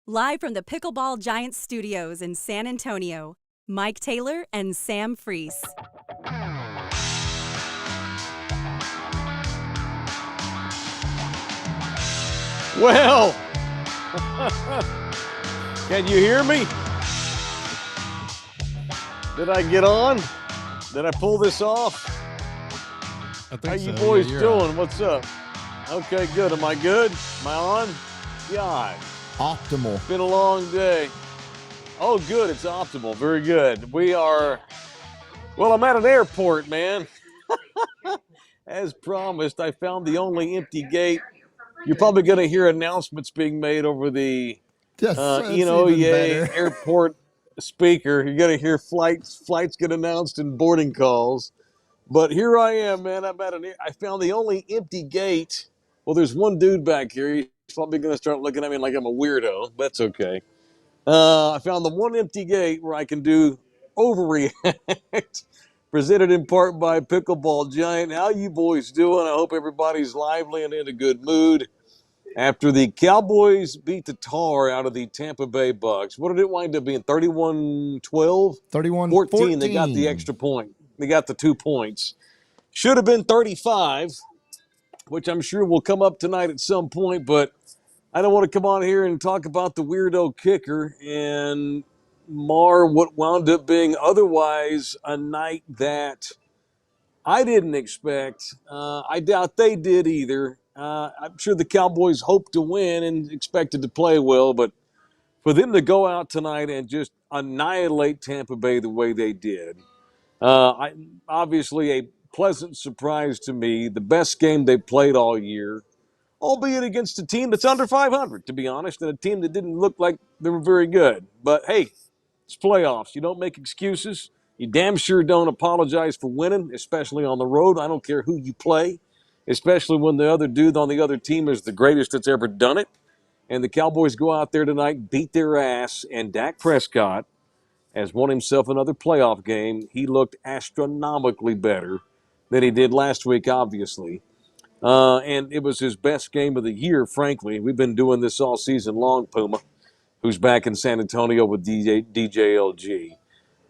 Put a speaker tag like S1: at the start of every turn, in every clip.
S1: Live from the Pickleball Giants studios in San Antonio, Mike Taylor and Sam Freese.
S2: Well, can you hear me? Did I get on? Did I pull this off?
S3: I think
S2: How you
S3: so.
S2: boys
S3: Yeah,
S2: doing?
S3: on.
S2: What's up? Okay, good. Am I good? Am I on? God.
S4: Optimal.
S2: Been a long day. Oh, good. It's optimal. Very good. We are, well, I'm at an airport, man. As promised, I found the only empty gate. You're probably going to hear announcements being made over the, airport speaker. You're going to hear flights get announced and boarding calls. But here I am, man. I found the only empty gate. Well, there's one dude back here. He's probably going to start looking at me like I'm a weirdo. That's okay. I found the one empty gate where I can do Overreact. Presented in part by Pickleball Giant. How you boys doing? I hope everybody's lively and in a good mood. After the Cowboys beat the tar out of the Tampa Bay Bucks, what did it wind up being? 31-12?
S4: 31-14.
S2: They got the extra point. They got the 2 points. Should have been 35, which I'm sure will come up tonight at some point, but I don't want to come on here and talk about the weirdo kicker and mar what wound up being otherwise a night that I didn't expect. I doubt they did either. I'm sure the Cowboys hoped to win and expected to play well, but for them to go out tonight and just annihilate Tampa Bay the way they did, obviously a pleasant surprise to me. The best game they played all year, albeit against a team that's under 500, to be honest, and a team that didn't look like they were very good. But hey, it's playoffs. You don't make excuses. You damn sure don't apologize for winning, especially on the road. I don't care who you play, especially when the other dude on the other team is the greatest that's ever done it. And the Cowboys go out there tonight, beat their ass, and Dak Prescott has won himself another playoff game. He looked astronomically better than he did last week, obviously. And it was his best game of the year, frankly. We've been doing this all season long, Puma, who's back in San Antonio with DJLG.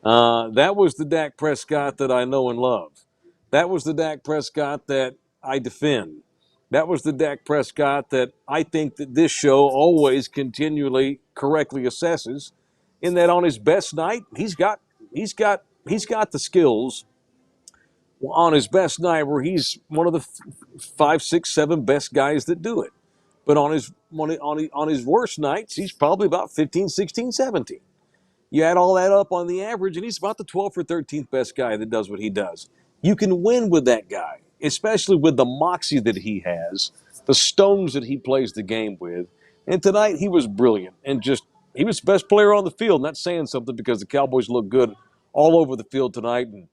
S2: That was the Dak Prescott that I know and love. That was the Dak Prescott that I defend. That was the Dak Prescott that I think that this show always continually correctly assesses. In that on his best night, he's got the skills on his best night where he's one of the 5, 6, 7 best guys that do it. But on his worst nights, he's probably about 15, 16, 17. You add all that up on the average, and he's about the 12th or 13th best guy that does what he does. You can win with that guy, especially with the moxie that he has, the stones that he plays the game with. And tonight he was brilliant and he was the best player on the field. And that's saying something because the Cowboys look good all over the field tonight. And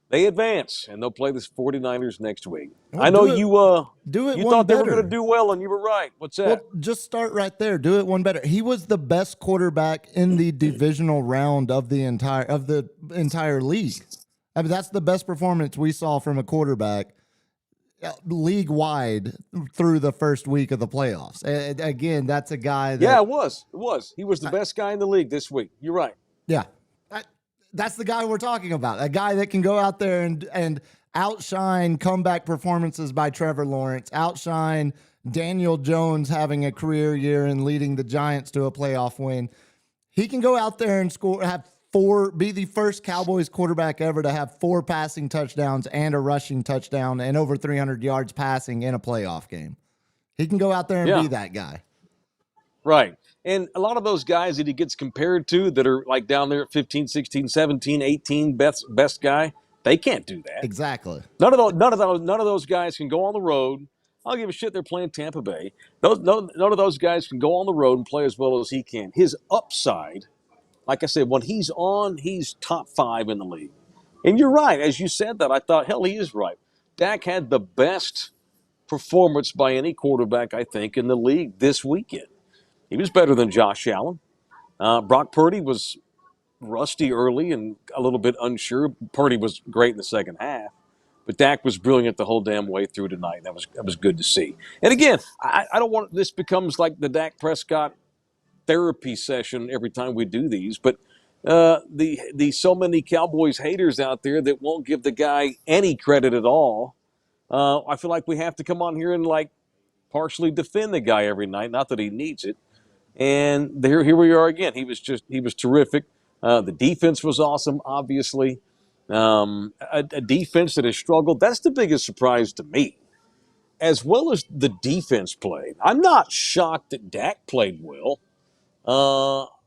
S2: they advance, and they'll play the 49ers next week.
S4: Well,
S2: I know
S4: you
S2: thought they were going to do well, and you were right. What's that?
S4: Well, just start right there. Do it one better. He was the best quarterback in the divisional round of the entire league. I mean, that's the best performance we saw from a quarterback league wide through the first week of the playoffs. Again, that's a guy that.
S2: Yeah, it was. It was. He was the best guy in the league this week. You're right.
S4: Yeah. That's the guy we're talking about. A guy that can go out there and outshine comeback performances by Trevor Lawrence, outshine Daniel Jones having a career year and leading the Giants to a playoff win. He can go out there and be the first Cowboys quarterback ever to have 4 passing touchdowns and a rushing touchdown and over 300 yards passing in a playoff game. He can go out there and be that guy.
S2: Right. And a lot of those guys that he gets compared to that are like down there at 15, 16, 17, 18, best guy, they can't do that.
S4: Exactly.
S2: None of those guys can go on the road. I don't give a shit they're playing Tampa Bay. None of those guys can go on the road and play as well as he can. His upside, like I said, when he's on, he's top 5 in the league. And you're right. As you said that, I thought, hell, he is right. Dak had the best performance by any quarterback, I think, in the league this weekend. He was better than Josh Allen. Brock Purdy was rusty early and a little bit unsure. Purdy was great in the second half. But Dak was brilliant the whole damn way through tonight. That was good to see. And again, I don't want this becomes like the Dak Prescott therapy session every time we do these, but the so many Cowboys haters out there that won't give the guy any credit at all. I feel like we have to come on here and like partially defend the guy every night. Not that he needs it. And here we are again. He was terrific. The defense was awesome, obviously. A defense that has struggled. That's the biggest surprise to me, as well as the defense played. I'm not shocked that Dak played well.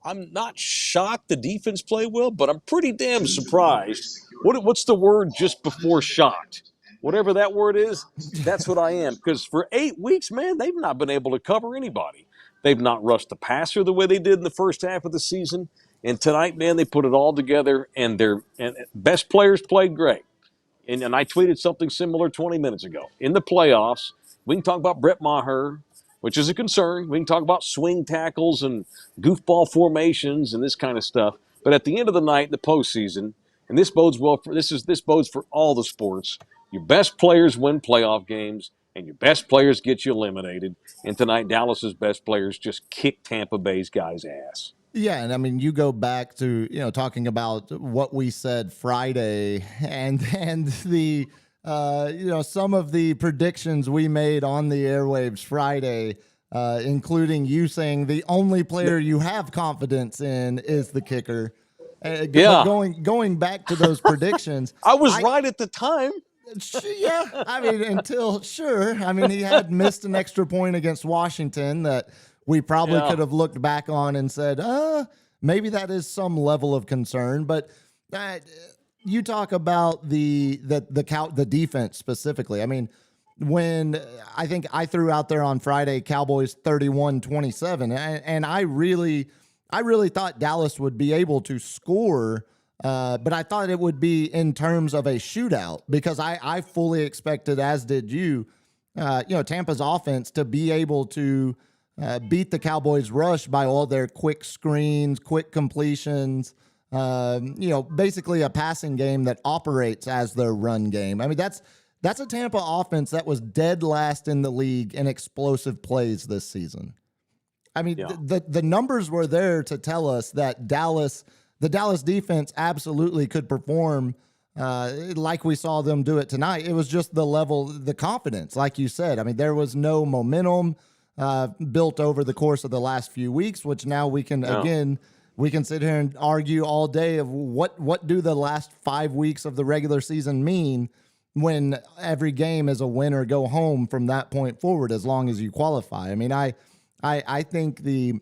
S2: I'm not shocked the defense played well, but I'm pretty damn surprised. What's the word just before shocked? Whatever that word is, that's what I am. Because for 8 weeks, man, they've not been able to cover anybody. They've not rushed the passer the way they did in the first half of the season. And tonight, man, they put it all together, and their best players played great. And I tweeted something similar 20 minutes ago. In the playoffs, we can talk about Brett Maher, which is a concern. We can talk about swing tackles and goofball formations and this kind of stuff. But at the end of the night, the postseason, and this bodes well for this bodes for all the sports. Your best players win playoff games, and your best players get you eliminated. And tonight, Dallas's best players just kicked Tampa Bay's guys' ass.
S4: Yeah, and I mean, you go back to talking about what we said Friday, and the some of the predictions we made on the airwaves Friday, including you saying the only player you have confidence in is the kicker.
S2: Yeah.
S4: Going back to those predictions,
S2: I was right at the time.
S4: Yeah, I mean, he had missed an extra point against Washington that we probably could have looked back on and said, maybe that is some level of concern. But you talk about the defense specifically. I mean, when I think I threw out there on Friday, Cowboys 31-27, and I really thought Dallas would be able to score. But I thought it would be in terms of a shootout, because I fully expected, as did you, Tampa's offense to be able to beat the Cowboys' rush by all their quick screens, quick completions, basically a passing game that operates as their run game. I mean, that's a Tampa offense that was dead last in the league in explosive plays this season. I mean, the numbers were there to tell us that the Dallas defense absolutely could perform like we saw them do it tonight. It was just the confidence, like you said. I mean, there was no momentum built over the course of the last few weeks, which now we can, again, we can sit here and argue all day of what do the last 5 weeks of the regular season mean when every game is a win or go home from that point forward, as long as you qualify. I mean, I think the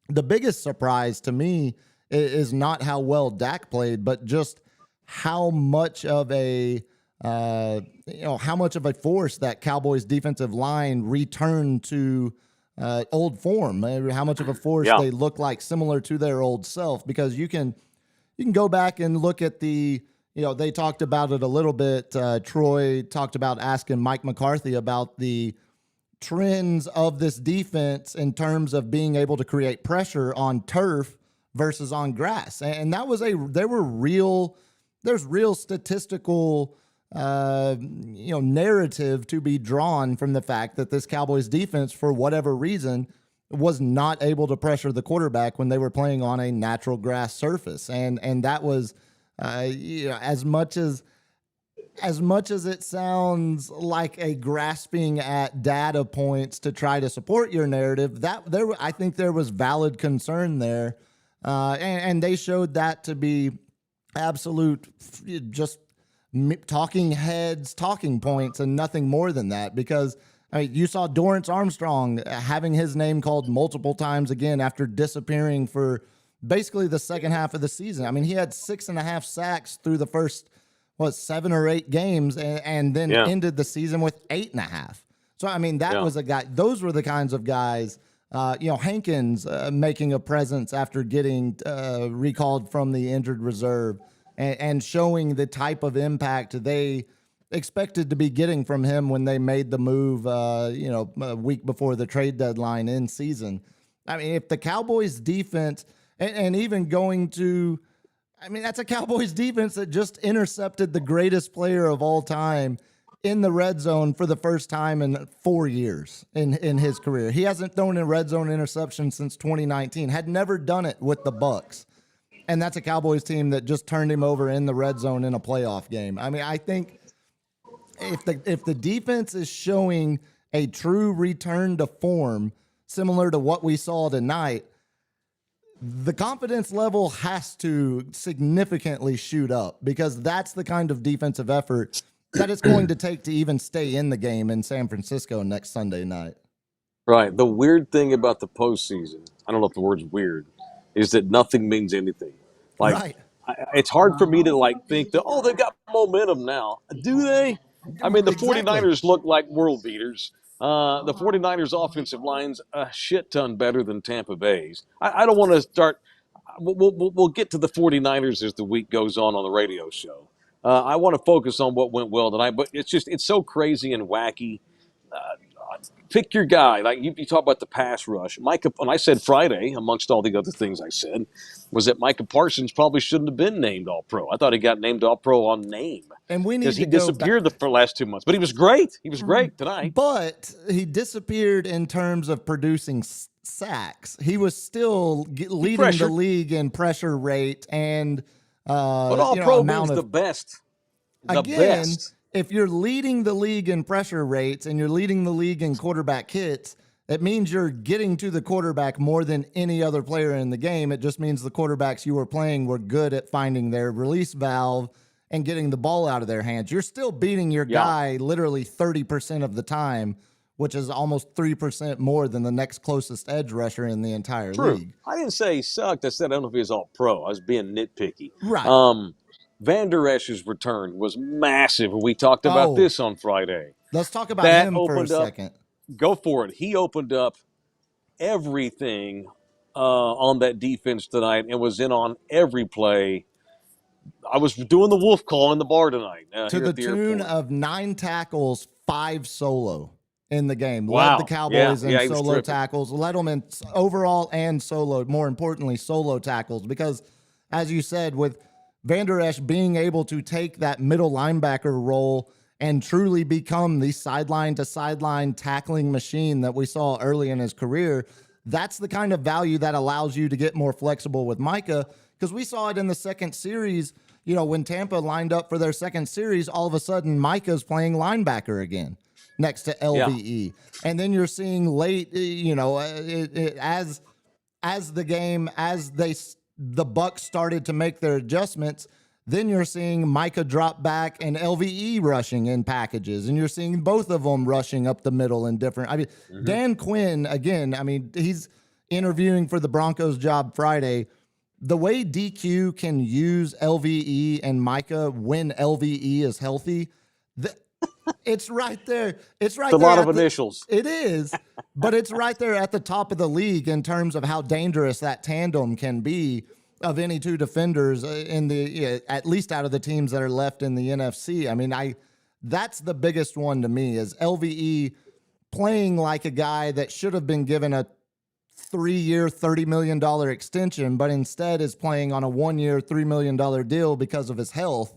S4: biggest surprise to me is not how well Dak played, but just how much of a force that Cowboys defensive line returned to old form. How much of a force they look like similar to their old self, because you can go back and look at they talked about it a little bit. Troy talked about asking Mike McCarthy about the trends of this defense in terms of being able to create pressure on turf versus on grass. And that was there's real statistical, narrative to be drawn from the fact that this Cowboys defense, for whatever reason, was not able to pressure the quarterback when they were playing on a natural grass surface. And that was, as much as it sounds like a grasping at data points to try to support your narrative, I think there was valid concern there. And they showed that to be absolute just talking heads, talking points, and nothing more than that. Because I mean, you saw Dorrance Armstrong having his name called multiple times again after disappearing for basically the second half of the season. I mean, he had 6.5 sacks through the first 7 or 8 games, and then ended the season with 8.5. So I mean, that was a guy. Those were the kinds of guys. Hankins making a presence after getting recalled from the injured reserve, and showing the type of impact they expected to be getting from him when they made the move, a week before the trade deadline in season. I mean, if the Cowboys defense, and even going to, I mean, that's a Cowboys defense that just intercepted the greatest player of all time in the red zone for the first time in 4 years in his career. He hasn't thrown a red zone interception since 2019. Had never done it with the Bucs. And that's a Cowboys team that just turned him over in the red zone in a playoff game. I mean, I think if the defense is showing a true return to form similar to what we saw tonight, the confidence level has to significantly shoot up, because that's the kind of defensive effort that it's going to take to even stay in the game in San Francisco next Sunday night.
S2: Right. The weird thing about the postseason, I don't know if the word's weird, is that nothing means anything. Like,
S4: Right.
S2: it's hard for me to think that, they've got momentum now. Do they? I mean, the
S4: Exactly.
S2: 49ers look like world beaters. The 49ers offensive line's a shit ton better than Tampa Bay's. I don't want to start. We'll get to the 49ers as the week goes on the radio show. I want to focus on what went well tonight, but it's so crazy and wacky. Pick your guy. Like you talk about the pass rush. Micah, and I said Friday, amongst all the other things I said, was that Micah Parsons probably shouldn't have been named All-Pro. I thought he got named All-Pro on name.
S4: And we need
S2: because he
S4: to go
S2: disappeared
S4: back.
S2: the last 2 months. But he was great. He was great tonight.
S4: But he disappeared in terms of producing sacks. He was still leading the league in pressure rate and
S2: but All-Pro means the best. The
S4: again,
S2: best.
S4: If you're leading the league in pressure rates and you're leading the league in quarterback hits, it means you're getting to the quarterback more than any other player in the game. It just means the quarterbacks you were playing were good at finding their release valve and getting the ball out of their hands. You're still beating your guy literally 30% of the time, which is almost 3% more than the next closest edge rusher in the entire league.
S2: I didn't say he sucked. I said I don't know if he was All-Pro. I was being nitpicky.
S4: Right.
S2: Van Der Esch's return was massive. We talked about this on Friday.
S4: Let's talk about him for a second.
S2: Go for it. He opened up everything on that defense tonight and was in on every play. I was doing the wolf call in the bar tonight.
S4: To the tune of 9 tackles, 5 solo in the game.
S2: Wow.
S4: Led the Cowboys in solo tackles. Led them in overall and solo, more importantly, solo tackles. Because, as you said, with Van Der Esch being able to take that middle linebacker role and truly become the sideline-to-sideline tackling machine that we saw early in his career, that's the kind of value that allows you to get more flexible with Micah, because we saw it in the second series. You know, when Tampa lined up for their second series, all of a sudden Micah's playing linebacker again next to LVE. Yeah. And then you're seeing late, as the Bucs started to make their adjustments, then you're seeing Micah drop back and LVE rushing in packages, and you're seeing both of them rushing up the middle in different. I mean, Dan Quinn, again, I mean, he's interviewing for the Broncos job Friday. The way DQ can use LVE and Micah when LVE is healthy, it's right there. It's right there.
S2: It's a lot of initials.
S4: It is, but it's right there at the top of the league in terms of how dangerous that tandem can be of any two defenders in the at least out of the teams that are left in the NFC. I mean, that's the biggest one to me is LVE playing like a guy that should have been given a 3-year, $30 million extension, but instead is playing on a 1-year, $3 million deal because of his health.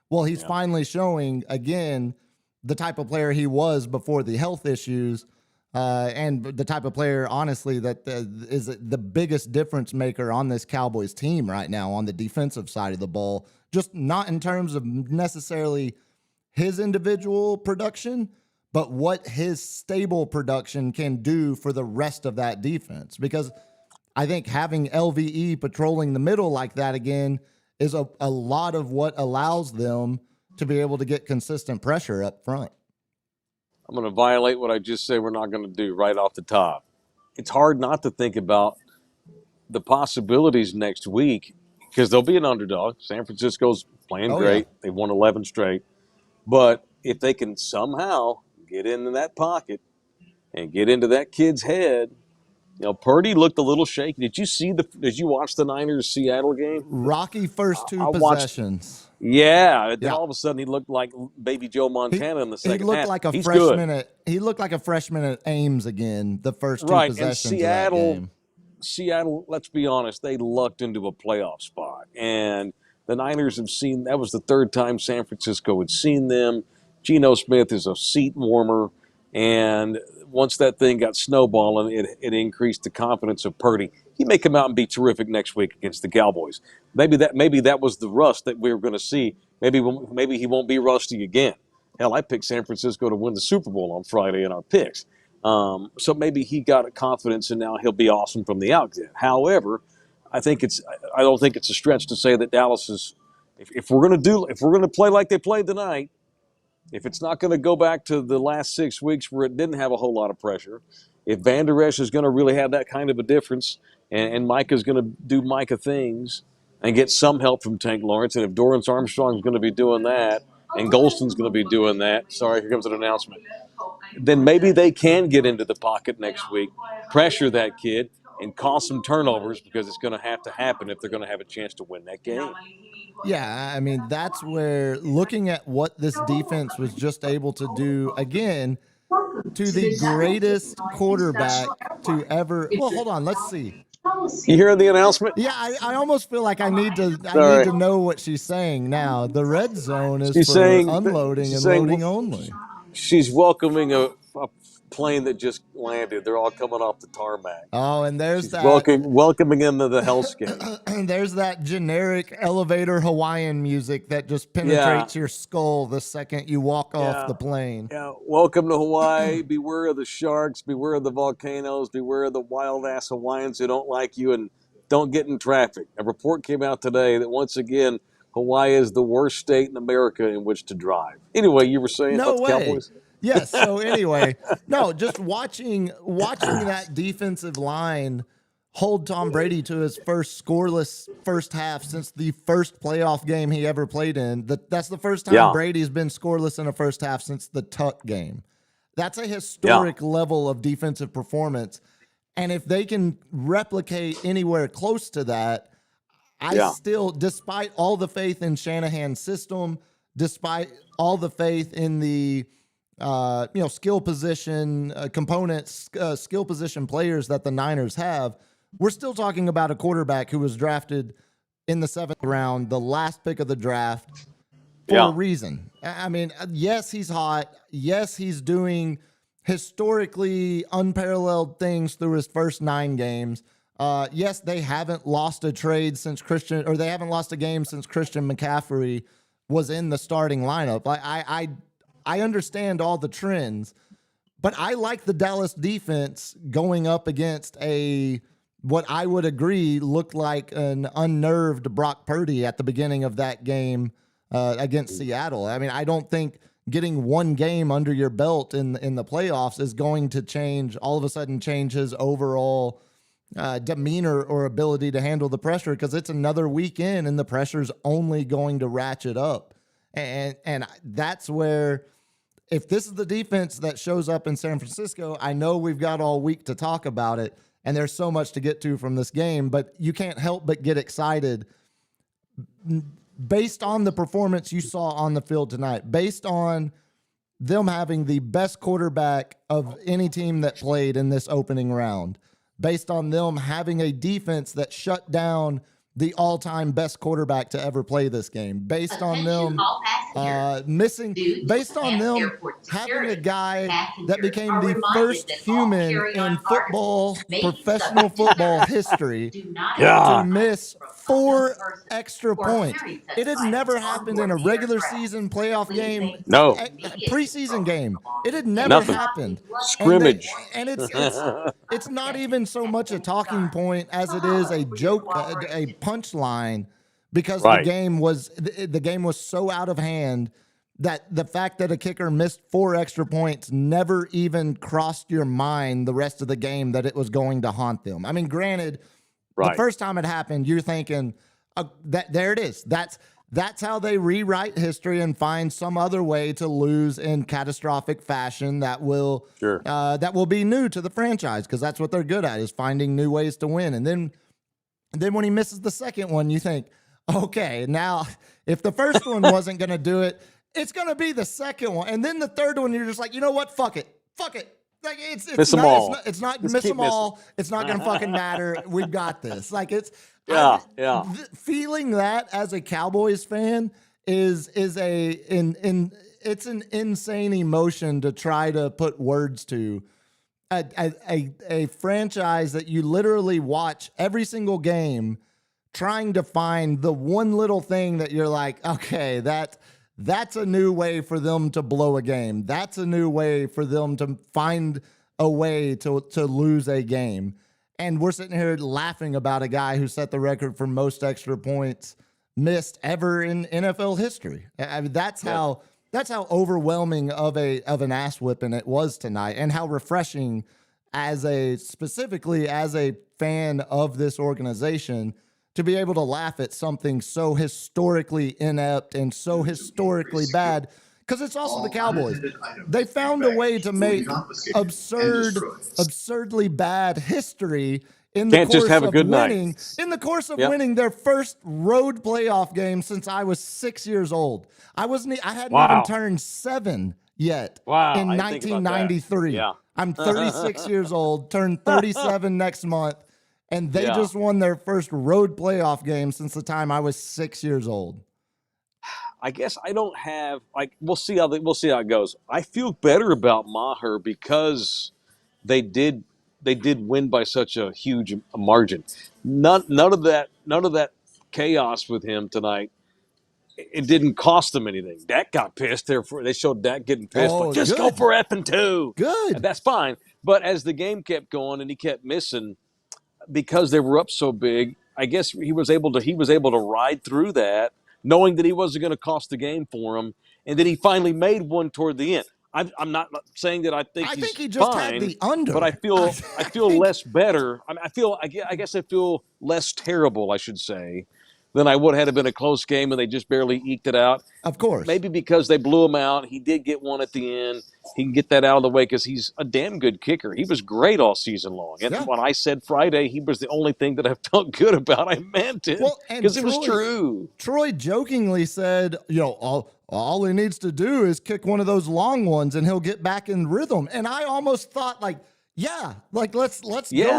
S4: Well, he's finally showing again the type of player he was before the health issues, and the type of player, honestly, that is the biggest difference maker on this Cowboys team right now on the defensive side of the ball. Just not in terms of necessarily his individual production, but what his stable production can do for the rest of that defense. Because I think having LVE patrolling the middle like that again is a lot of what allows them to be able to get consistent pressure up front.
S2: I'm going to violate what I just said we're not going to do right off the top. It's hard not to think about the possibilities next week because they'll be an underdog. San Francisco's playing great. Yeah. They've won 11 straight. But if they can somehow get into that pocket and get into that kid's head, you know, Purdy looked a little shaky. Did you watch the Niners-Seattle game?
S4: Rocky first two possessions.
S2: Yeah. Then all of a sudden he looked like baby Joe Montana in the second half.
S4: He looked like a freshman at Ames again, the first two possessions of that game.
S2: Seattle, let's be honest, they lucked into a playoff spot. And the Niners have seen, that was the third time San Francisco had seen them. Geno Smith is a seat warmer, and once that thing got snowballing, it increased the confidence of Purdy. He may come out and be terrific next week against the Cowboys. Maybe that was the rust that we were going to see. Maybe he won't be rusty again. Hell, I picked San Francisco to win the Super Bowl on Friday in our picks. So maybe he got confidence, and now he'll be awesome from the outset. However, I don't think it's a stretch to say that Dallas is. If we're going to play like they played tonight, if it's not going to go back to the last 6 weeks where it didn't have a whole lot of pressure, if Van Der Esch is going to really have that kind of a difference, and Micah's going to do Micah things and get some help from Tank Lawrence, and if Dorrance Armstrong's going to be doing that, and Golston's going to be doing that, sorry, here comes an announcement, then maybe they can get into the pocket next week, pressure that kid, and cause some turnovers, because it's going to have to happen if they're going to have a chance to win that game.
S4: Yeah, I mean, that's where looking at what this defense was just able to do again to the greatest quarterback to ever. Well, hold on, let's see.
S2: You hear the announcement?
S4: Yeah, I almost feel like I need to know what she's saying now. The red zone is for unloading and loading only.
S2: She's welcoming a plane that just landed. They're all coming off the tarmac.
S4: Oh, and there's
S2: She's
S4: that
S2: welcoming them to the hellscape.
S4: There's that generic elevator Hawaiian music that just penetrates your skull the second you walk off the plane.
S2: Yeah, welcome to Hawaii. Beware of the sharks. Beware of the volcanoes. Beware of the wild-ass Hawaiians who don't like you and don't get in traffic. A report came out today that once again, Hawaii is the worst state in America in which to drive. Anyway, you were saying about the Cowboys?
S4: Yes. So anyway, no, just watching that defensive line hold Tom Brady to his first scoreless first half since the first playoff game he ever played in. That's the first time Brady's been scoreless in a first half since the Tuck game. That's a historic level of defensive performance. And if they can replicate anywhere close to that, I still, despite all the faith in Shanahan's system, despite all the faith in the skill position components, skill position players that the Niners have, we're still talking about a quarterback who was drafted in the 7th round, the last pick of the draft, for a reason. I mean, yes, he's hot. Yes, he's doing historically unparalleled things through his first 9 games. Yes, they haven't lost a trade since they haven't lost a game since Christian McCaffrey was in the starting lineup. I understand all the trends, but I like the Dallas defense going up against what I would agree looked like an unnerved Brock Purdy at the beginning of that game against Seattle. I mean, I don't think getting one game under your belt in the playoffs is going to all of a sudden change his overall demeanor or ability to handle the pressure, because it's another weekend and the pressure's only going to ratchet up. And that's where, if this is the defense that shows up in San Francisco, I know we've got all week to talk about it, and there's so much to get to from this game, but you can't help but get excited based on the performance you saw on the field tonight, based on them having the best quarterback of any team that played in this opening round, based on them having a defense that shut down the all-time best quarterback to ever play this game, based on them based on them having a guy that became the first human in football, professional football history to miss 4 extra points. It had never happened in a regular season playoff game, preseason game. It had never happened.
S2: Scrimmage.
S4: And it's not even so much a talking point as it is a joke, a punchline, because the game was so out of hand that the fact that a kicker missed 4 extra points never even crossed your mind the rest of the game that it was going to haunt them. I mean, granted, the first time it happened, you're thinking, that there it is. That's how they rewrite history and find some other way to lose in catastrophic fashion that will be new to the franchise, because that's what they're good at, is finding new ways to win. And then when he misses the second one, you think, okay, now if the first one wasn't going to do it, it's going to be the second one. And then the third one, you're just like, you know what? Fuck it. Like it's
S2: miss them all.
S4: It's not miss them all. It's not going to fucking matter. We've got this. Like feeling that as a Cowboys fan is it's an insane emotion to try to put words to. A franchise that you literally watch every single game, trying to find the one little thing that you're like, okay, that's a new way for them to blow a game. That's a new way for them to find a way to lose a game. And we're sitting here laughing about a guy who set the record for most extra points missed ever in NFL history. I mean, that's how overwhelming of an ass whipping it was tonight, and how refreshing specifically as a fan of this organization to be able to laugh at something so historically inept and so historically bad. Because it's also the Cowboys. They found a way to make absurdly bad history in the
S2: Can't just
S4: course
S2: have a
S4: of
S2: good
S4: winning.
S2: night.
S4: In the course of
S2: Yep.
S4: winning their first road playoff game since I was 6 years old. I hadn't
S2: Wow.
S4: even turned 7 yet
S2: Wow,
S4: in
S2: I didn't think about that.
S4: 1993.
S2: Yeah.
S4: I'm 36 years old, turned 37 next month, and they just won their first road playoff game since the time I was 6 years old.
S2: I guess I don't have we'll see how it goes. I feel better about Maher because they did win by such a huge margin. None of that chaos with him tonight. It didn't cost them anything. Dak got pissed. They showed Dak getting pissed.
S4: Oh,
S2: Just go
S4: good.
S2: for effing two.
S4: Good.
S2: And that's fine. But as the game kept going and he kept missing, because they were up so big, I guess he was able to ride through that, knowing that he wasn't going to cost the game for him, and then he finally made one toward the end. I'm not saying that I think
S4: he just
S2: fine,
S4: had the under.
S2: but I feel less better. I guess I feel less terrible, I should say, than I would had it been a close game and they just barely eked it out.
S4: Of course.
S2: Maybe because they blew him out. He did get one at the end. He can get that out of the way because he's a damn good kicker. He was great all season long. And when I said Friday, he was the only thing that I felt good about. I meant it because it was true.
S4: Troy jokingly said, all he needs to do is kick one of those long ones and he'll get back in rhythm. And I almost thought let's go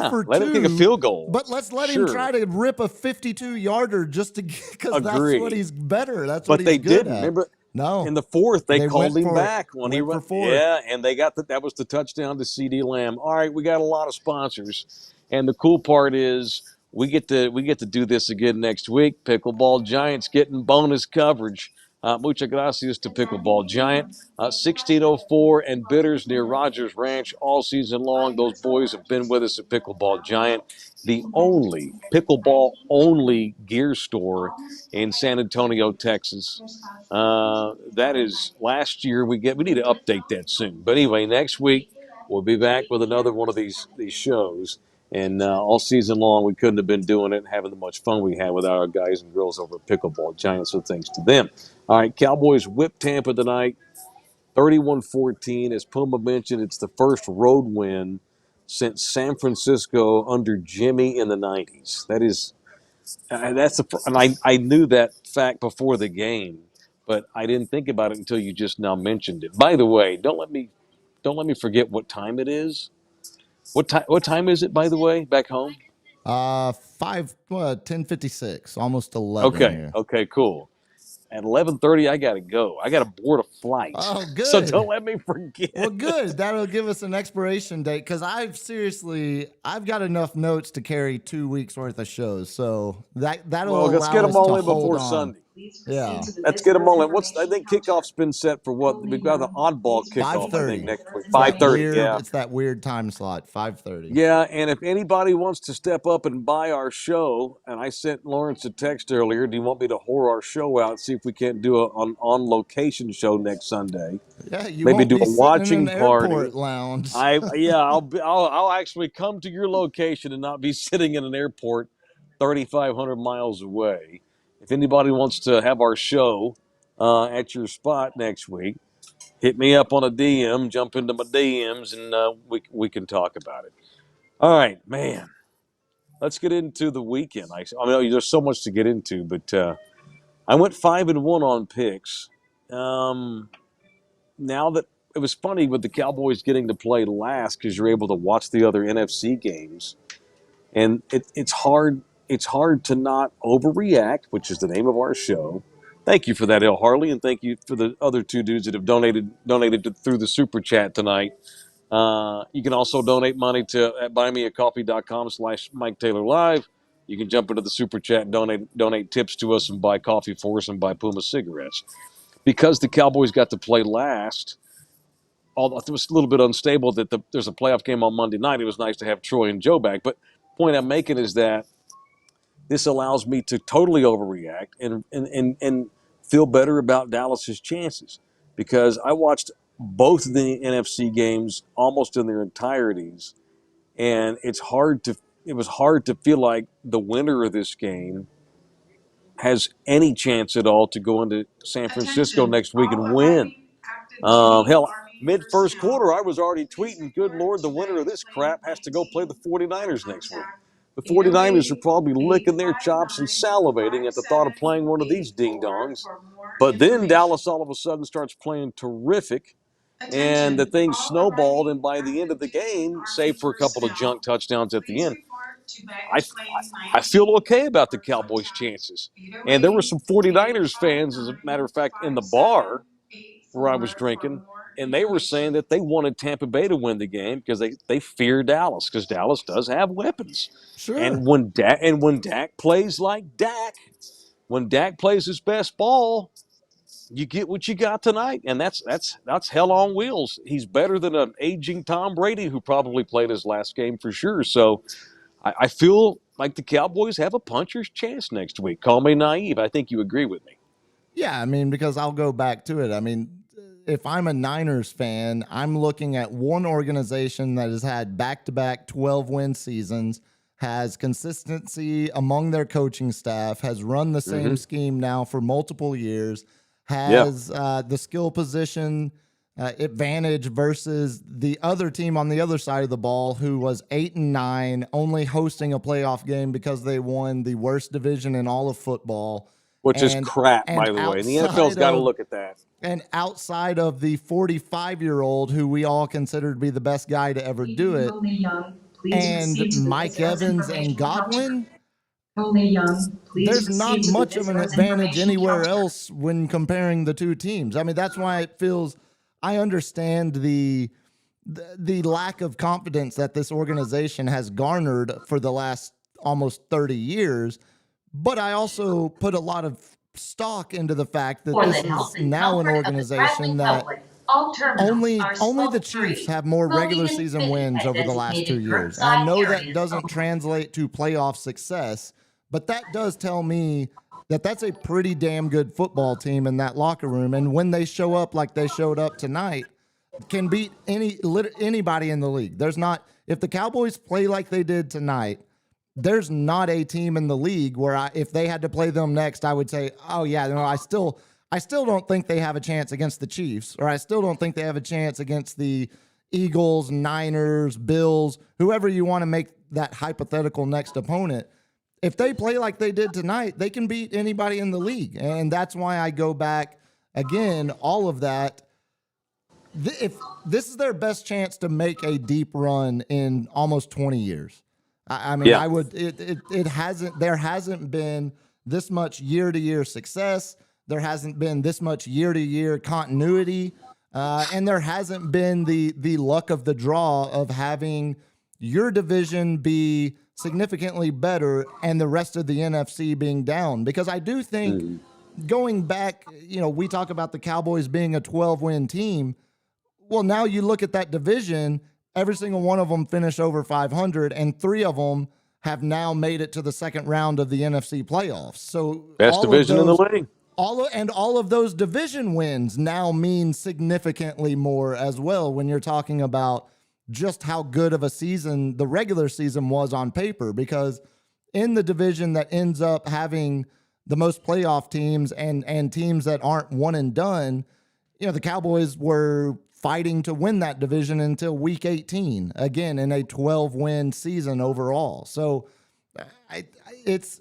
S4: for
S2: let
S4: 2.
S2: him kick a field goal.
S4: But let's let him try to rip a 52-yarder just to because that's what he's better. That's what he's good at. But they didn't.
S2: Remember?
S4: No.
S2: In the fourth, they called him back when he
S4: went for
S2: 4. Yeah, and they got that was the touchdown to CD Lamb. All right, we got a lot of sponsors. And the cool part is we get to do this again next week. Pickleball Giants getting bonus coverage. Muchas gracias to Pickleball Giant. 1604 and Bitters near Rogers Ranch all season long. Those boys have been with us at Pickleball Giant, the only pickleball-only gear store in San Antonio, Texas. That is last year. We need to update that soon. But anyway, next week we'll be back with another one of these shows. And all season long, we couldn't have been doing it and having the much fun we had with our guys and girls over at Pickleball Giant, so thanks to them. All right, Cowboys whip Tampa tonight, 31-14. As Puma mentioned, it's the first road win since San Francisco under Jimmy in the 90s. I knew that fact before the game, but I didn't think about it until you just now mentioned it. By the way, don't let me forget what time it is. What time is it, by the way, back home?
S4: 10:56, almost 11.
S2: Okay, cool. At 11:30, I got to go. I got to board a flight.
S4: Oh, good.
S2: So don't let me forget.
S4: Well, good. That'll give us an expiration date because I've got enough notes to carry 2 weeks worth of shows. So that'll
S2: let's
S4: allow
S2: get them
S4: us
S2: all
S4: to
S2: in before
S4: hold on.
S2: Sunday.
S4: Yeah.
S2: Let's get them all in. I think kickoff's been set for what? We've got the oddball kickoff,
S4: 5:30.
S2: I think, next week. 5:30, yeah.
S4: It's that weird time slot, 5:30.
S2: Yeah, and if anybody wants to step up and buy our show, and I sent Lawrence a text earlier, do you want me to whore our show out, see if we can't do an on-location show next Sunday?
S4: Yeah, you
S2: maybe
S4: won't
S2: do
S4: be
S2: a watching
S4: in an
S2: party.
S4: Airport lounge.
S2: I'll actually come to your location and not be sitting in an airport 3,500 miles away. If anybody wants to have our show at your spot next week, hit me up on a DM, jump into my DMs, and we can talk about it. All right, man. Let's get into the weekend. I mean, there's so much to get into, but I went 5-1 on picks. Now that it was funny with the Cowboys getting to play last because you're able to watch the other NFC games, and it's hard to not overreact, which is the name of our show, Thank you for that, El Harley, and thank you for the other two dudes that have donated through the super chat tonight. You can also donate money to at buymeacoffee.com/Mike Taylor Live. You can jump into the super chat and donate tips to us and buy coffee for us and buy Puma cigarettes. Because the Cowboys got to play last, although it was a little bit unstable that there's a playoff game on Monday night, it was nice to have Troy and Joe back. But the point I'm making is that this allows me to totally overreact and feel better about Dallas's chances because I watched both of the NFC games almost in their entireties, and it was hard to feel like the winner of this game has any chance at all to go into San Francisco next week and win. Hell, mid first quarter, I was already tweeting, good Lord, the winner of this crap has to go play the 49ers next week. The 49ers are probably licking their chops and salivating at the thought of playing one of these ding-dongs. But then Dallas all of a sudden starts playing terrific, and the thing snowballed, and by the end of the game, save for a couple of junk touchdowns at the end, I feel okay about the Cowboys' chances. And there were some 49ers fans, as a matter of fact, in the bar where I was drinking, and they were saying that they wanted Tampa Bay to win the game because they fear Dallas because Dallas does have weapons.
S4: Sure.
S2: And when Dak plays like Dak, when Dak plays his best ball, you get what you got tonight, and that's hell on wheels. He's better than an aging Tom Brady who probably played his last game for sure. So I feel like the Cowboys have a puncher's chance next week. Call me naive. I think you agree with me.
S4: Yeah, I mean, because I'll go back to it. I mean, if I'm a Niners fan, I'm looking at one organization that has had back-to-back 12-win seasons, has consistency among their coaching staff, has run the same scheme now for multiple years, has the skill position advantage versus the other team on the other side of the ball who was 8-9, only hosting a playoff game because they won the worst division in all of football.
S2: Which is crap, by the way. And the NFL's got to look at that.
S4: And outside of the 45-year-old who we all consider to be the best guy to ever do it, and Mike Evans and Godwin, there's not much of an advantage anywhere else when comparing the two teams. I mean, that's why it feels – I understand the lack of confidence that this organization has garnered for the last almost 30 years, but I also put a lot of stock into the fact that this is now an organization that only the Chiefs have more regular season wins over the last 2 years. And I know that doesn't translate to playoff success, but that does tell me that that's a pretty damn good football team in that locker room. And when they show up like they showed up tonight, can beat anybody in the league. There's not, if the Cowboys play like they did tonight, there's not a team in the league where if they had to play them next, I would say, oh yeah, no, I still don't think they have a chance against the Chiefs, or I still don't think they have a chance against the Eagles, Niners, Bills, whoever you want to make that hypothetical next opponent. If they play like they did tonight, they can beat anybody in the league. And that's why I go back again, all of that. If this is their best chance to make a deep run in almost 20 years. I mean, I would, there hasn't been this much year-to-year success. There hasn't been this much year-to-year continuity. And there hasn't been the luck of the draw of having your division be significantly better and the rest of the NFC being down. Because I do think going back, we talk about the Cowboys being a 12-win team. Well, now you look at that division, every single one of them finished over 500, and 3 of them have now made it to the second round of the NFC playoffs. So
S2: best division in the league.
S4: All of those division wins now mean significantly more as well when you're talking about just how good of a season the regular season was on paper, because in the division that ends up having the most playoff teams and teams that aren't one and done, the Cowboys were fighting to win that division until week 18, again, in a 12-win season overall. So it's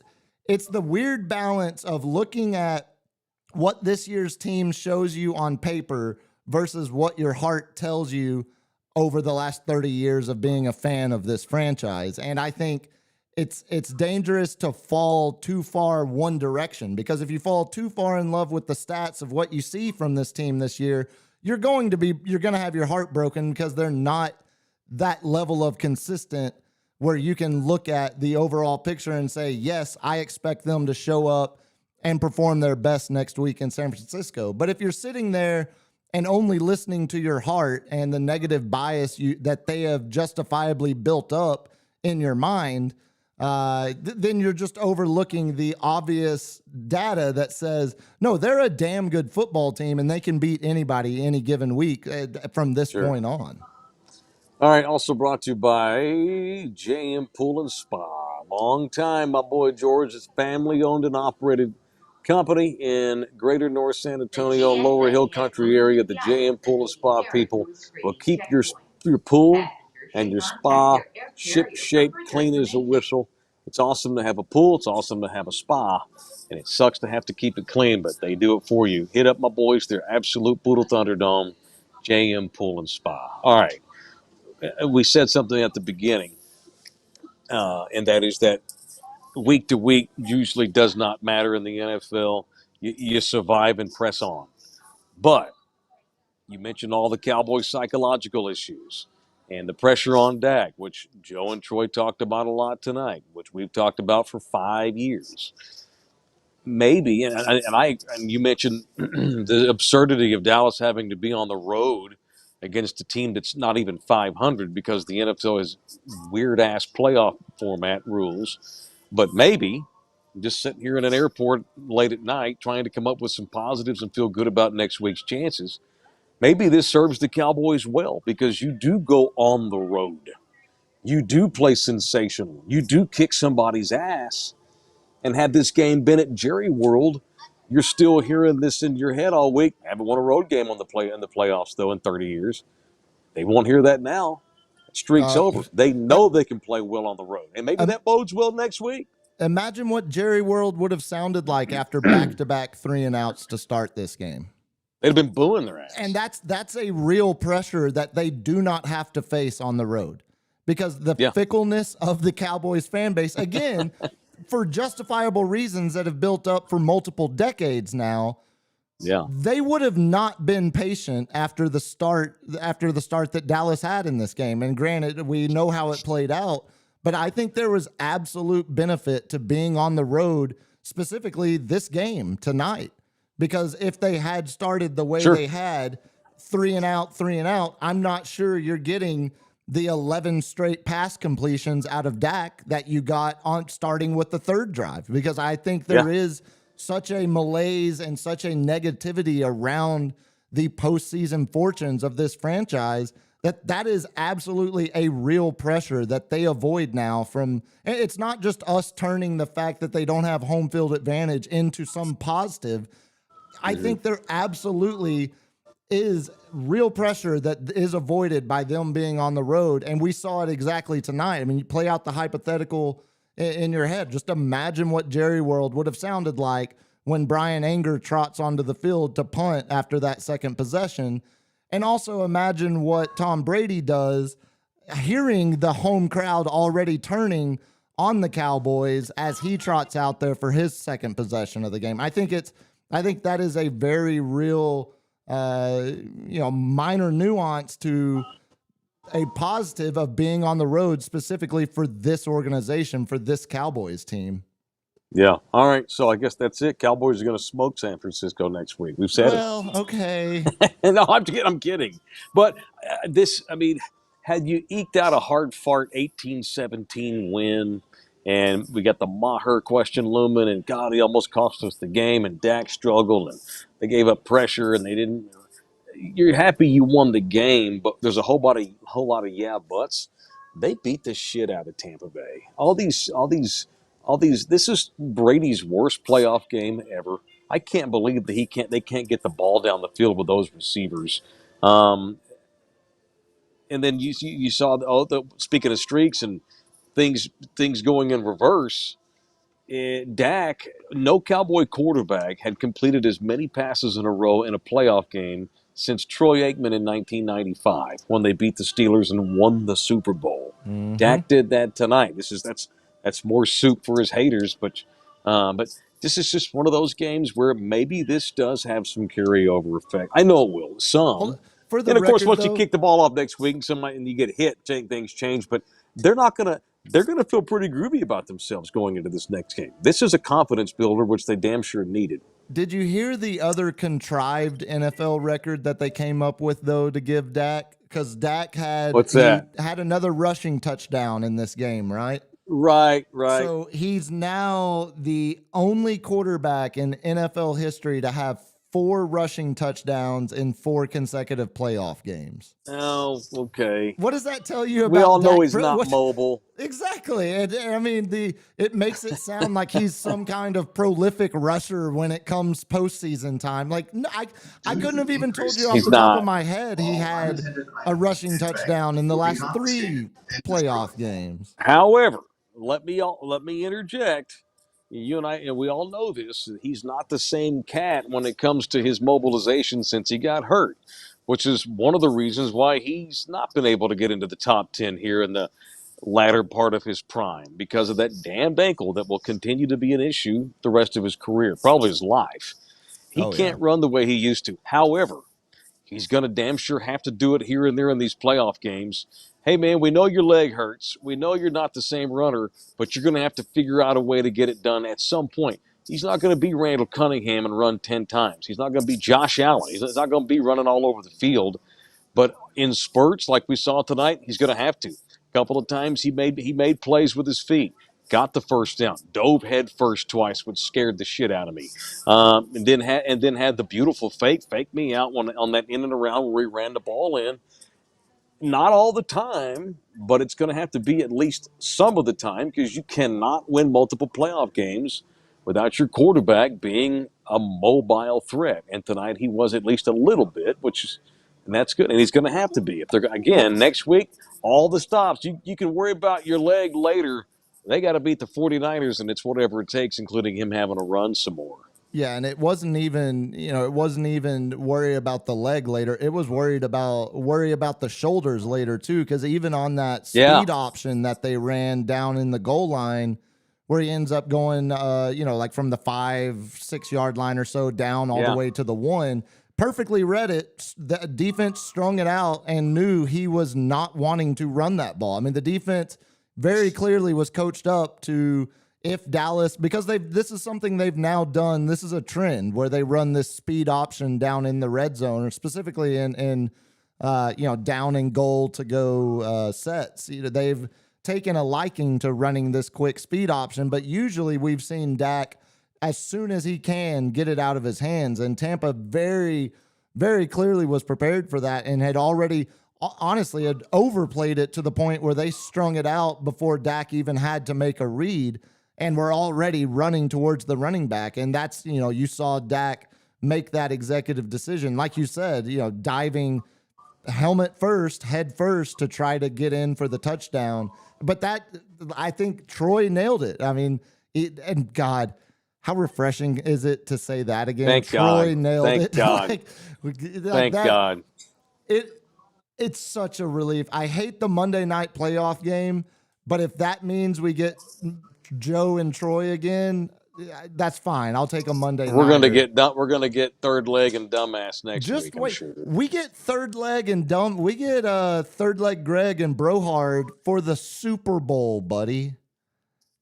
S4: the weird balance of looking at what this year's team shows you on paper versus what your heart tells you over the last 30 years of being a fan of this franchise. And I think it's dangerous to fall too far one direction, because if you fall too far in love with the stats of what you see from this team this year, you're going to have your heart broken because they're not that level of consistent where you can look at the overall picture and say, yes, I expect them to show up and perform their best next week in San Francisco. But if you're sitting there and only listening to your heart and the negative bias that they have justifiably built up in your mind, then you're just overlooking the obvious data that says, no, they're a damn good football team and they can beat anybody any given week from this point on.
S2: All right, also brought to you by JM Pool and Spa. Long time, my boy George. It's family-owned and operated company in greater North San Antonio, Lower Hill Country area. The JM Pool and Spa people will keep your pool and your spa ship-shape, clean as a whistle. It's awesome to have a pool. It's awesome to have a spa. And it sucks to have to keep it clean, but they do it for you. Hit up my boys. They're absolute Poodle Thunderdome, JM Pool and Spa. All right. We said something at the beginning, and that is that week to week usually does not matter in the NFL. You survive and press on. But you mentioned all the Cowboys' psychological issues and the pressure on Dak, which Joe and Troy talked about a lot tonight, which we've talked about for 5 years. Maybe, and you mentioned the absurdity of Dallas having to be on the road against a team that's not even 500 because the NFL has weird-ass playoff format rules. But maybe just sitting here in an airport late at night trying to come up with some positives and feel good about next week's chances, maybe this serves the Cowboys well because you do go on the road. You do play sensational. You do kick somebody's ass. And had this game been at Jerry World, you're still hearing this in your head all week. Haven't won a road game in the playoffs, though, in 30 years. They won't hear that now. Streak's over. They know they can play well on the road. And maybe that bodes well next week.
S4: Imagine what Jerry World would have sounded like after back-to-back 3-and-outs to start this game.
S2: They'd have been booing their ass.
S4: And that's a real pressure that they do not have to face on the road. Because the fickleness of the Cowboys fan base, again, for justifiable reasons that have built up for multiple decades now, they would have not been patient after the start that Dallas had in this game. And granted, we know how it played out, but I think there was absolute benefit to being on the road, specifically this game tonight. Because if they had started the way they had, 3-and-out, I'm not sure you're getting the 11 straight pass completions out of Dak that you got on starting with the third drive, because I think there is such a malaise and such a negativity around the postseason fortunes of this franchise that is absolutely a real pressure that they avoid now from. It's not just us turning the fact that they don't have home field advantage into some positive. I think there absolutely is real pressure that is avoided by them being on the road. And we saw it exactly tonight. I mean, you play out the hypothetical in your head. Just imagine what Jerry World would have sounded like when Brian Anger trots onto the field to punt after that second possession. And also imagine what Tom Brady does hearing the home crowd already turning on the Cowboys as he trots out there for his second possession of the game. I think that is a very real minor nuance to a positive of being on the road specifically for this organization, for this Cowboys team.
S2: Yeah. All right. So I guess that's it. Cowboys are going to smoke San Francisco next week. We've said
S4: it. Okay.
S2: No, I'm kidding. But had you eked out a hard fart 18-17 win, and we got the Maher question looming, and God, he almost cost us the game, and Dak struggled, and they gave up pressure, and they didn't. You're happy you won the game, but there's a whole lot of buts. They beat the shit out of Tampa Bay. All these. This is Brady's worst playoff game ever. I can't believe that they can't get the ball down the field with those receivers. And then you saw speaking of streaks and things going in reverse. Dak, no Cowboy quarterback had completed as many passes in a row in a playoff game since Troy Aikman in 1995 when they beat the Steelers and won the Super Bowl. Mm-hmm. Dak did that tonight. That's more soup for his haters. But this is just one of those games where maybe this does have some carryover effect. I know it will, some.
S4: Well, for the
S2: And of course,
S4: record,
S2: once you
S4: though,
S2: kick the ball off next week and you get hit, things change. But they're not gonna. They're gonna feel pretty groovy about themselves going into this next game. This is a confidence builder, which they damn sure needed.
S4: did you hear the other contrived NFL record that they came up with though to give Dak? Because Dak
S2: What's
S4: he
S2: that?
S4: had another rushing touchdown in this game, right?
S2: Right, right.
S4: So he's now the only quarterback in NFL history to have 4 rushing touchdowns in 4 consecutive playoff games.
S2: Oh, okay.
S4: What does that tell you
S2: We all
S4: about
S2: know
S4: Dak?
S2: he's not mobile.
S4: Exactly. And I mean, it makes it sound like he's some kind of prolific rusher when it comes postseason time. Like, no, I couldn't have even told you off
S2: He's
S4: the top of
S2: not.
S4: my head he had a rushing touchdown in the last 3 playoff games.
S2: However, let me interject. You and I, and we all know this. He's not the same cat when it comes to his mobilization since he got hurt, which is one of the reasons why he's not been able to get into the top 10 here in the latter part of his prime because of that damned ankle that will continue to be an issue the rest of his career, probably his life. He
S4: Oh, yeah.
S2: can't run the way he used to. However, he's going to damn sure have to do it here and there in these playoff games. Hey, man, we know your leg hurts. We know you're not the same runner, but you're going to have to figure out a way to get it done at some point. He's not going to be Randall Cunningham and run 10 times. He's not going to be Josh Allen. He's not going to be running all over the field. But in spurts like we saw tonight, he's going to have to. A couple of times he made plays with his feet, got the first down, dove head first twice, which scared the shit out of me, and then had the beautiful fake me out on that in and around where he ran the ball in. Not all the time, but it's going to have to be at least some of the time because you cannot win multiple playoff games without your quarterback being a mobile threat. And tonight he was at least a little bit, and that's good. And he's going to have to be. If they're again next week, all the stops. You can worry about your leg later. They got to beat the 49ers, and it's whatever it takes, including him having to run some more.
S4: Yeah, and it wasn't even worry about the leg later. It was worry about the shoulders later too, because even on that speed option that they ran down in the goal line, where he ends up going, like from the 5-6 yard line or so down all the way to the 1, perfectly read it. The defense strung it out and knew he was not wanting to run that ball. I mean, the defense very clearly was coached up to. If Dallas, because this is something they've now done, this is a trend where they run this speed option down in the red zone, or specifically in down and goal to go sets. They've taken a liking to running this quick speed option, but usually we've seen Dak, as soon as he can, get it out of his hands, and Tampa very, very clearly was prepared for that and had already. Honestly, had overplayed it to the point where they strung it out before Dak even had to make a read. And we're already running towards the running back. And that's, you saw Dak make that executive decision. Like you said, diving helmet first, head first to try to get in for the touchdown. But I think Troy nailed it. I mean, and God, how refreshing is it to say that again?
S2: Thank
S4: Troy
S2: God.
S4: nailed
S2: Thank
S4: it.
S2: God. Thank God.
S4: It's such a relief. I hate the Monday night playoff game, but if that means we get Joe and Troy again, that's fine. I'll take a Monday night.
S2: We're gonna get third leg and dumbass next week. I'm sure.
S4: We get third leg and we get third leg Greg and Brohard for the Super Bowl, buddy.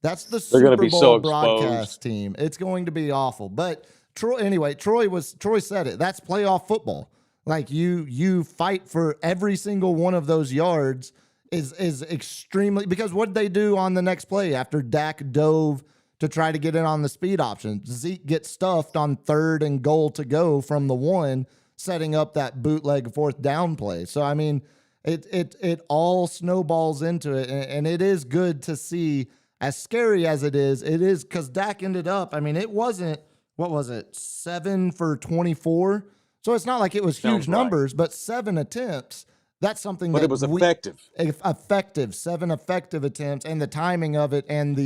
S4: That's the Super Bowl broadcast team. It's going to be awful. But Troy said it. That's playoff football. Like you fight for every single one of those yards is extremely, because what did they do on the next play after Dak dove to try to get in on the speed option? Zeke gets stuffed on 3rd and goal to go from the 1, setting up that bootleg 4th down play. So I mean, it all snowballs into it, and it is good to see. As scary as it is because Dak ended up. I mean, it wasn't, what was it, 7 for 24. So it's not like it was huge numbers, but 7 attempts. That's something
S2: but it was effective.
S4: Effective, 7 effective attempts, and the timing of it, and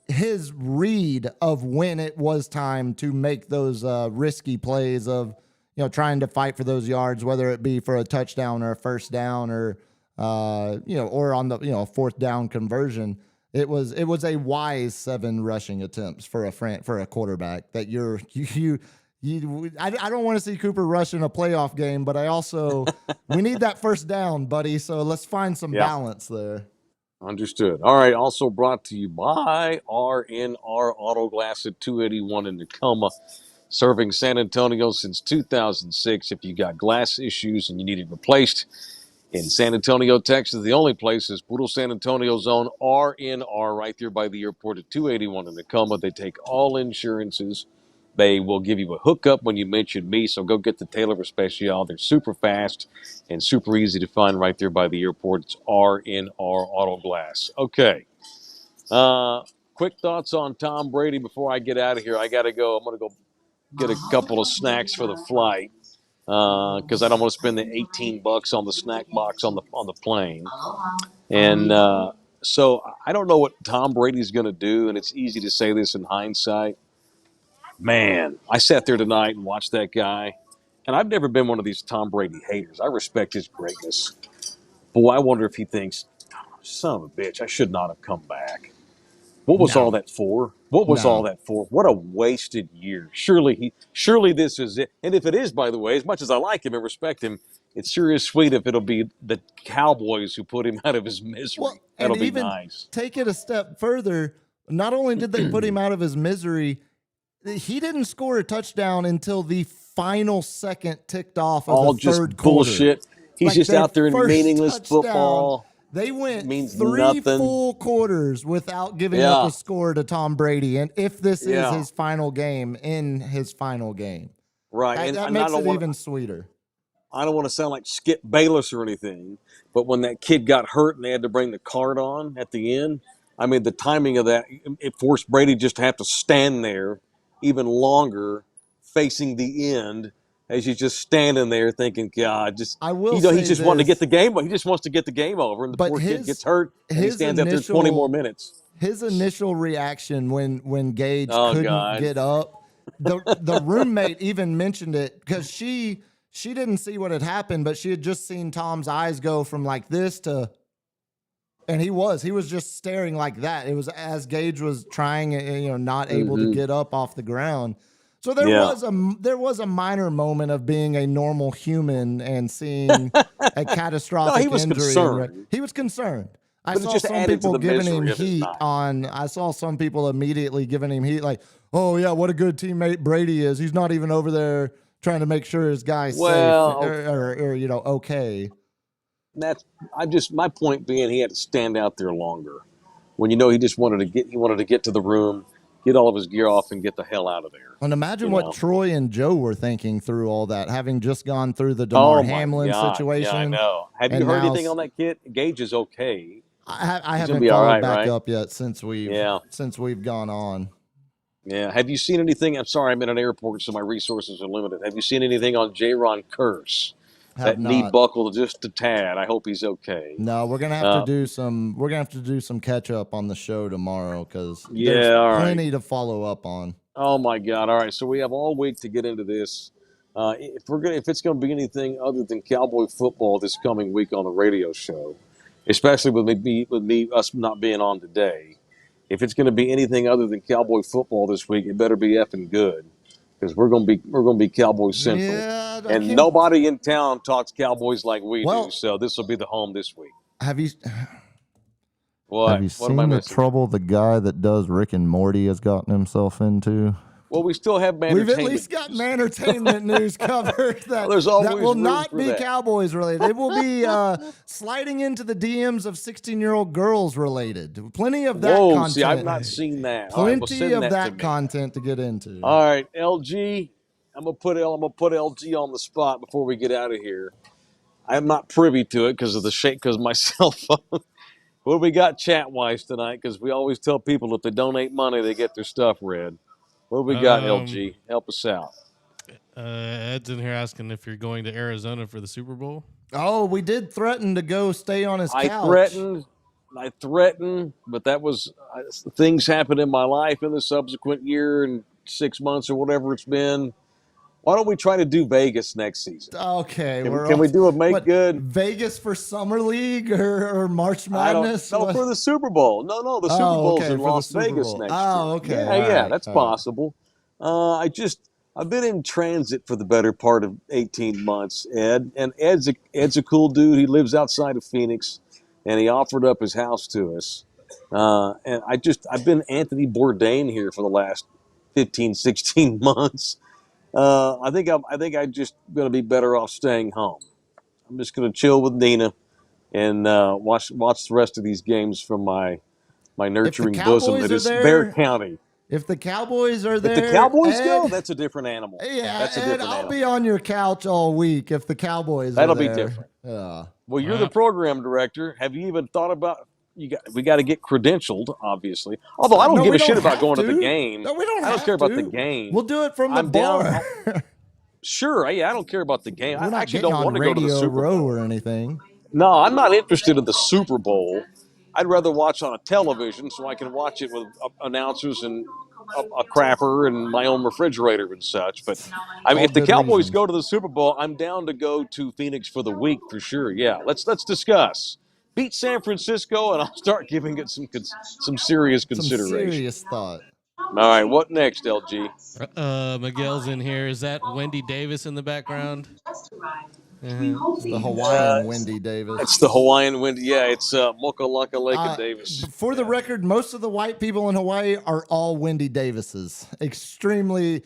S4: his read of when it was time to make those risky plays of trying to fight for those yards, whether it be for a touchdown or a first down or or on the fourth down conversion. It was a wise 7 rushing attempts for a quarterback that I don't want to see Cooper rush in a playoff game, but we need that first down, buddy. So let's find some balance there.
S2: Understood. All right. Also brought to you by RNR Auto Glass at 281 in Tacoma, serving San Antonio since 2006. If you got glass issues and you need it replaced in San Antonio, Texas, the only place is Poodle San Antonio's own RNR right there by the airport at 281 in Tacoma. They take all insurances. They will give you a hookup when you mention me, so go get the Taylor Especial. They're super fast and super easy to find right there by the airport. It's RNR Auto Glass. Okay. Quick thoughts on Tom Brady before I get out of here. I got to go. I'm going to go get a couple of snacks for the flight because I don't want to spend the $18 on the snack box on the plane. And so I don't know what Tom Brady's going to do, and it's easy to say this in hindsight. Man, I sat there tonight and watched that guy, and I've never been one of these Tom Brady haters. I respect his greatness. Boy, I wonder if he thinks, son of a bitch, I should not have come back. What was all that for? What was all that for? What a wasted year. Surely this is it. And if it is, by the way, as much as I like him and respect him, it sure is sweet if it'll be the Cowboys who put him out of his misery.
S4: Well,
S2: That'll
S4: and
S2: be
S4: even
S2: nice.
S4: Take it a step further. Not only did they put him out of his misery, he didn't score a touchdown until the final second ticked off of
S2: all
S4: the
S2: just
S4: third quarter.
S2: Bullshit. He's just out there in meaningless
S4: touchdown,
S2: football.
S4: They went
S2: means
S4: 3
S2: nothing.
S4: full quarters without giving up a score to Tom Brady. And if this is his final game,
S2: right,
S4: that makes it even sweeter.
S2: I don't want to sound like Skip Bayless or anything, but when that kid got hurt and they had to bring the cart on at the end, I mean, the timing of that, it forced Brady just to have to stand there even longer facing the end as he's just standing there thinking, God, he just wanted to get the game. He just wants to get the game over, and the poor kid gets hurt, and he stands out there 20 more minutes.
S4: His initial reaction when Gage couldn't get up, the roommate even mentioned it because she didn't see what had happened, but she had just seen Tom's eyes go from like this to, and he was just staring like that. It was as Gage was trying, not able to get up off the ground. So there was a minor moment of being a normal human and seeing a catastrophic
S2: he was
S4: injury.
S2: Concerned.
S4: He was concerned. I
S2: But
S4: saw some people giving him heat I saw some people immediately giving him heat like, oh yeah, what a good teammate Brady is. He's not even over there trying to make sure his guy's safe or okay.
S2: My point being he had to stand out there longer. When he just wanted to get to the room, get all of his gear off and get the hell out of there.
S4: And imagine what Troy and Joe were thinking through all that, having just gone through the DeMar Hamlin situation.
S2: Yeah, I know. Have you heard anything on that kid? Gage is okay.
S4: I haven't followed back up yet since we've gone on.
S2: Yeah. Have you seen anything? I'm sorry, I'm in an airport, so my resources are limited. Have you seen anything on J-Ron Curse? That knee buckled just a tad. I hope he's okay.
S4: No, we're gonna have to do some. We're gonna have to do some catch up on the show tomorrow because there's plenty to follow up on.
S2: Oh my God! All right, so we have all week to get into this. If it's gonna be anything other than Cowboy football this coming week on the radio show, especially with us not being on today, if it's gonna be anything other than Cowboy football this week, it better be effing good. Because we're gonna be Cowboys Central, and nobody in town talks Cowboys like we do. So this will be the home this week.
S4: Have you
S2: what?
S4: seen the trouble the guy that does Rick and Morty has gotten himself into?
S2: Well, we still have
S4: We've at least got entertainment news covered that will not be Cowboys related. It will be sliding into the DMs of 16-year-old girls related. Plenty of that content.
S2: See, I've not seen that.
S4: Plenty of that content to get into.
S2: All right, LG. I'm gonna put LG on the spot before we get out of here. I'm not privy to it because of my cell phone. What do we got chat-wise tonight? Because we always tell people if they donate money, they get their stuff read. What do we got, LG? Help us out.
S3: Ed's in here asking if you're going to Arizona for the Super Bowl.
S4: Oh, we did threaten to go stay on his couch.
S2: I threatened, but that was things happened in my life in the subsequent year and 6 months or whatever it's been. Why don't we try to do Vegas next season?
S4: Okay,
S2: Can we do a make good?
S4: Vegas for Summer League or March
S2: I don't
S4: Madness?
S2: know for the Super Bowl. No, the Super Bowl's
S4: okay,
S2: in
S4: for the
S2: Las
S4: Super
S2: Vegas
S4: Bowl.
S2: next
S4: Oh,
S2: year.
S4: okay.
S2: Yeah, that's possible. I've been in transit for the better part of 18 months, Ed, and Ed's a cool dude. He lives outside of Phoenix, and he offered up his house to us. And I've been Anthony Bourdain here for the last 15, 16 months. I think I'm just going to be better off staying home. I'm just going to chill with Nina and watch the rest of these games from my nurturing bosom that is Bear County.
S4: If the Cowboys are
S2: If
S4: there,
S2: the Cowboys
S4: Ed,
S2: go, that's a different animal.
S4: Yeah,
S2: that's a
S4: Ed,
S2: different
S4: I'll
S2: animal.
S4: be on your couch all week if the Cowboys
S2: That'll
S4: are
S2: be
S4: there.
S2: different. Well, you're the program director. Have you even thought about? We got to get credentialed, obviously. Although I don't give a shit about going to the game.
S4: No, we don't.
S2: I don't care about the game.
S4: We'll do it from the
S2: I'm
S4: bar.
S2: down. Sure, yeah, I don't care about the game.
S4: We're
S2: I
S4: not
S2: actually
S4: getting
S2: don't
S4: on
S2: want to go to the
S4: Radio
S2: Super
S4: Row
S2: Bowl
S4: or anything.
S2: No, I'm not interested in the Super Bowl. I'd rather watch on a television so I can watch it with announcers and a crapper and my own refrigerator and such. But I mean,
S4: All
S2: if the
S4: good
S2: Cowboys
S4: reasons.
S2: go to the Super Bowl, I'm down to go to Phoenix for the week for sure. Yeah, let's discuss. Beat San Francisco, and I'll start giving it some serious
S4: Some
S2: consideration.
S4: serious thought.
S2: All right, what next, LG?
S3: Miguel's in here. Is that Wendy Davis in the background?
S4: It's the Hawaiian Wendy Davis.
S2: It's the Hawaiian Wendy. Yeah, it's Mocha Laka Lake Davis.
S4: For the record, most of the white people in Hawaii are all Wendy Davises. Extremely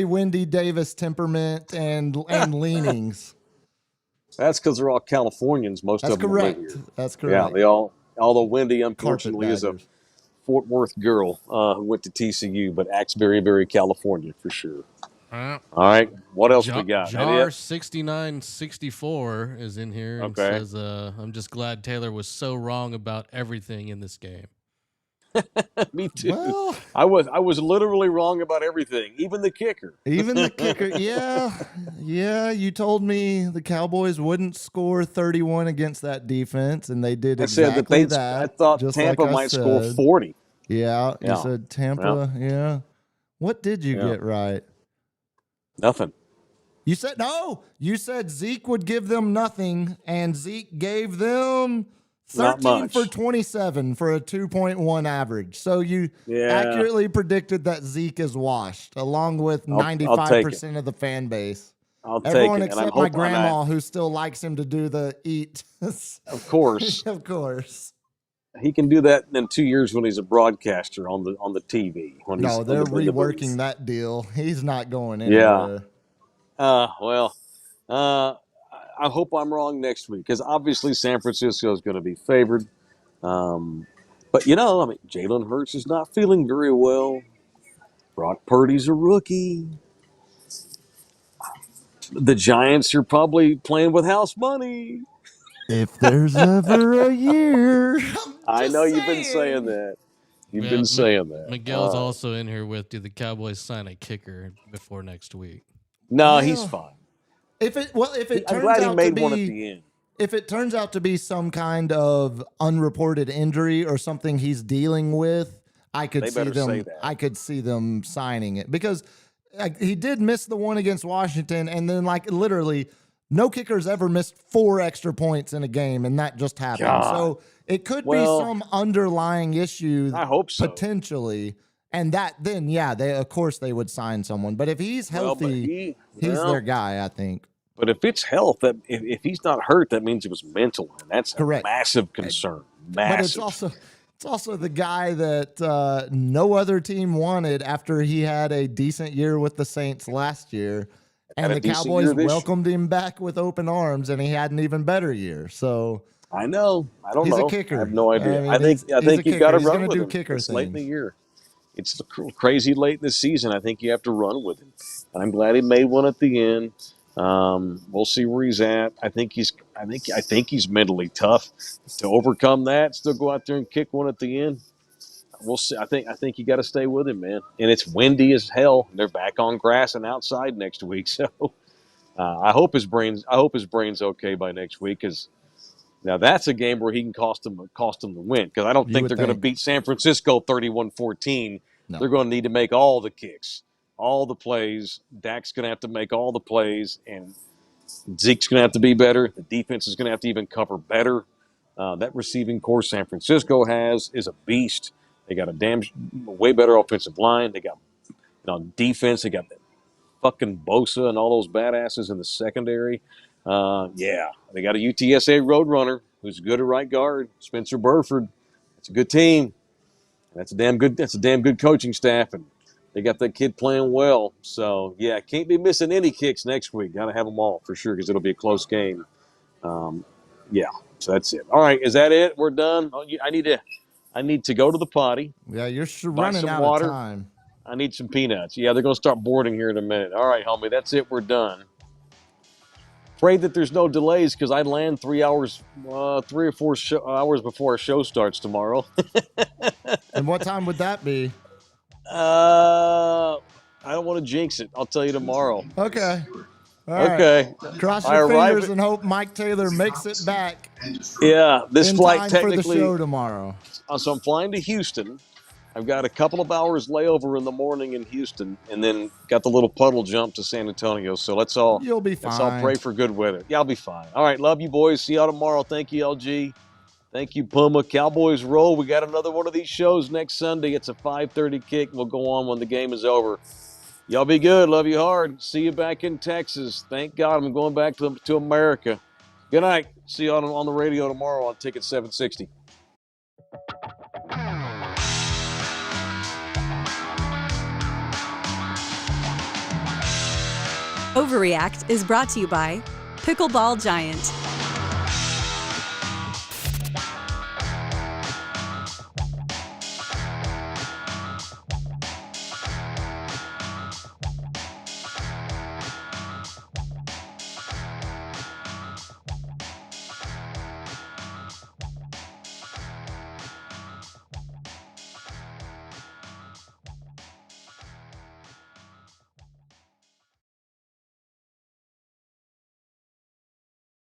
S4: Wendy Davis temperament and leanings.
S2: That's because they're all Californians. Most of them live here.
S4: That's correct.
S2: Yeah, they all. Although Wendy, unfortunately, is a Fort Worth girl who went to TCU, but acts very, very California for sure. All right, what else we got?
S3: Jar 6964 is in here and
S2: Okay.
S3: says, "I'm just glad Taylor was so wrong about everything in this game."
S2: Me too.
S4: Well,
S2: I was literally wrong about everything, even the kicker.
S4: even the kicker. Yeah. You told me the Cowboys wouldn't score 31 against that defense, and they did exactly that.
S2: I thought
S4: just
S2: Tampa
S4: like
S2: might score 40.
S4: Yeah, you said Tampa. Yeah. What did you get right?
S2: Nothing.
S4: You said no. You said Zeke would give them nothing, and Zeke gave them 13 for 27 for a 2.1 average. So you accurately predicted that Zeke is washed, along with 95% of the fan base. Everyone except my grandma, who still likes him to do the eat.
S2: Of course.
S4: Of course.
S2: He can do that in 2 years when he's a broadcaster on the TV.
S4: No, they're reworking that deal. He's not going anywhere.
S2: Yeah. I hope I'm wrong next week because obviously San Francisco is going to be favored. But Jalen Hurts is not feeling very well. Brock Purdy's a rookie. The Giants are probably playing with house money.
S4: If there's ever a year.
S2: I know you've been saying that. You've been saying that.
S3: Miguel's also in here with, do the Cowboys sign a kicker before next week?
S2: No, he's fine.
S4: I'm
S2: glad he made one at the end.
S4: If it turns out to be some kind of unreported injury or something he's dealing with, I could see them signing it because he did miss the one against Washington, and then literally no kicker's ever missed 4 extra points in a game, and that just happened.
S2: God.
S4: So it could be some underlying issue.
S2: I hope so.
S4: Potentially. And they would sign someone. But if he's healthy, he's their guy, I think.
S2: But if it's health, if he's not hurt, that means it was mental, and that's
S4: correct.
S2: A massive concern. Massive.
S4: But it's also the guy that no other team wanted after he had a decent year with the Saints last year. And the Cowboys welcomed him back with open arms, and he had an even better year. So
S2: I know. I don't know.
S4: He's a kicker.
S2: I have no idea. I think you got to run with him. It's late in the year. It's crazy late in the season. I think you have to run with him. And I'm glad he made one at the end. We'll see where he's at. I think he's mentally tough to overcome that. Still go out there and kick one at the end. We'll see. I think you got to stay with him, man. And it's windy as hell. They're back on grass and outside next week. So I hope his brain's okay by next week, because now that's a game where he can cost them the win, because I don't think they're going to beat San Francisco 31-14. No. They're going to need to make all the kicks. all the plays. Dak's going to have to make all the plays, and Zeke's going to have to be better. The defense is going to have to even cover better. That receiving core San Francisco has is a beast. They got a way better offensive line. They got defense. They got that fucking Bosa and all those badasses in the secondary. Yeah, they got a UTSA Roadrunner who's good at right guard. Spencer Burford. It's a good team. That's a damn good coaching staff, and they got that kid playing well. So yeah, can't be missing any kicks next week. Got to have them all for sure because it'll be a close game. Yeah, so that's it. All right, is that it? We're done. I need to go to the potty.
S4: Yeah, you're
S2: Buy
S4: running
S2: some
S4: out
S2: water.
S4: of time.
S2: I need some peanuts. Yeah, they're going to start boarding here in a minute. All right, homie, that's it. We're done. Pray that there's no delays because I land 3 or 4 hours before our show starts tomorrow.
S4: And what time would that be?
S2: I don't want to jinx it. I'll tell you tomorrow.
S4: Okay. All right.
S2: Okay.
S4: Cross
S2: I
S4: your
S2: arrive
S4: fingers
S2: at-
S4: and hope Mike Taylor makes it back
S2: Yeah, this
S4: in
S2: flight
S4: time for the
S2: technically.
S4: show tomorrow.
S2: So I'm flying to Houston. I've got a couple of hours layover in the morning in Houston, and then got the little puddle jump to San Antonio. So let's all pray for good weather. Yeah, I'll be fine. All right, love you boys. See y'all tomorrow. Thank you, LG. Thank you, Puma. Cowboys roll. We got another one of these shows next Sunday. It's a 5:30 kick. We'll go on when the game is over. Y'all be good. Love you hard. See you back in Texas. Thank God I'm going back to America. Good night. See you on the radio tomorrow on Ticket 760.
S1: Overreact is brought to you by Pickleball Giant.